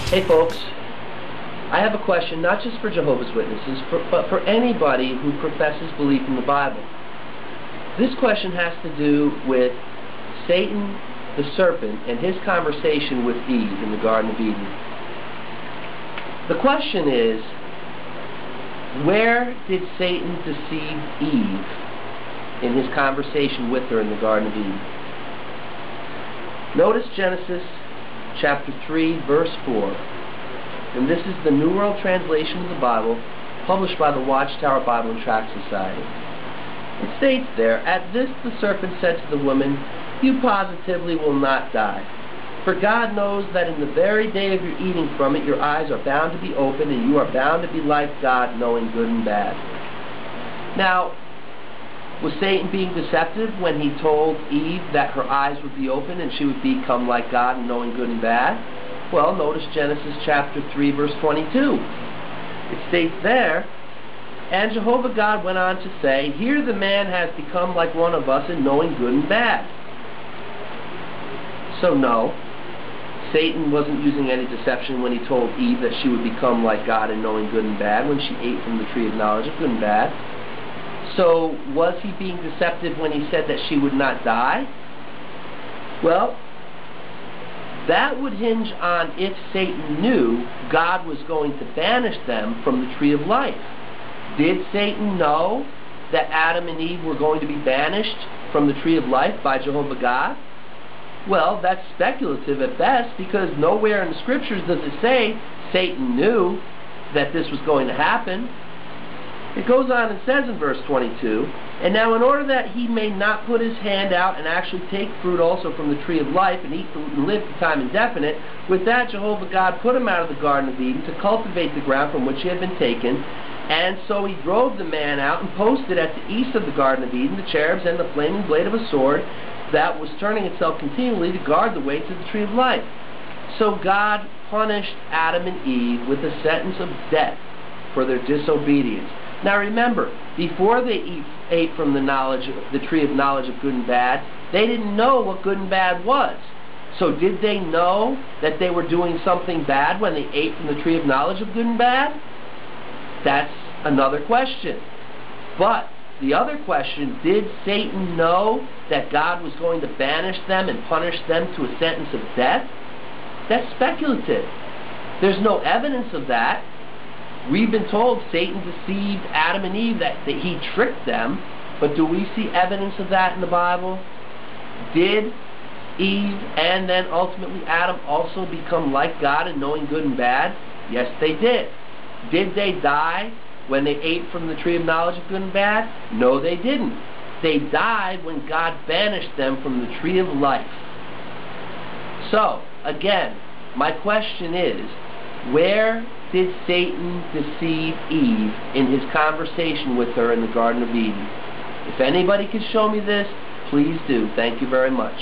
Hey folks, I have a question not just for Jehovah's Witnesses, but for anybody who professes belief in the Bible. This question has to do with Satan, the serpent, and his conversation with Eve in the Garden of Eden. The question is, where did Satan deceive Eve in his conversation with her in the Garden of Eden? Notice Genesis chapter 3, verse 4. And this is the New World Translation of the Bible, published by the Watchtower Bible and Tract Society. It states there, "At this the serpent said to the woman, You positively will not die. For God knows that in the very day of your eating from it, your eyes are bound to be opened, and you are bound to be like God, knowing good and bad." Now, was Satan being deceptive when he told Eve that her eyes would be open and she would become like God and knowing good and bad? Well, notice Genesis chapter 3, verse 22. It states there, "And Jehovah God went on to say, Here the man has become like one of us in knowing good and bad." So no, Satan wasn't using any deception when he told Eve that she would become like God in knowing good and bad when she ate from the tree of knowledge of good and bad. So was he being deceptive when he said that she would not die? Well, that would hinge on if Satan knew God was going to banish them from the tree of life. Did Satan know that Adam and Eve were going to be banished from the tree of life by Jehovah God? Well, that's speculative at best, because nowhere in the Scriptures does it say Satan knew that this was going to happen. It goes on and says in verse 22, "And now in order that he may not put his hand out and actually take fruit also from the tree of life and eat and live to time indefinite, with that Jehovah God put him out of the Garden of Eden to cultivate the ground from which he had been taken. And so he drove the man out and posted at the east of the Garden of Eden the cherubs and the flaming blade of a sword that was turning itself continually to guard the way to the tree of life." So God punished Adam and Eve with a sentence of death for their disobedience. Now remember, before they ate from the tree of knowledge of good and bad, they didn't know what good and bad was. So did they know that they were doing something bad when they ate from the tree of knowledge of good and bad? That's another question. But the other question, did Satan know that God was going to banish them and punish them to a sentence of death? That's speculative. There's no evidence of that. We've been told Satan deceived Adam and Eve, that he tricked them, but do we see evidence of that in the Bible? Did Eve and then ultimately Adam also become like God in knowing good and bad? Yes, they did. Did they die when they ate from the tree of knowledge of good and bad? No, they didn't. They died when God banished them from the tree of life. So, again, my question is, where did Satan deceive Eve in his conversation with her in the Garden of Eden? If anybody can show me this, please do. Thank you very much.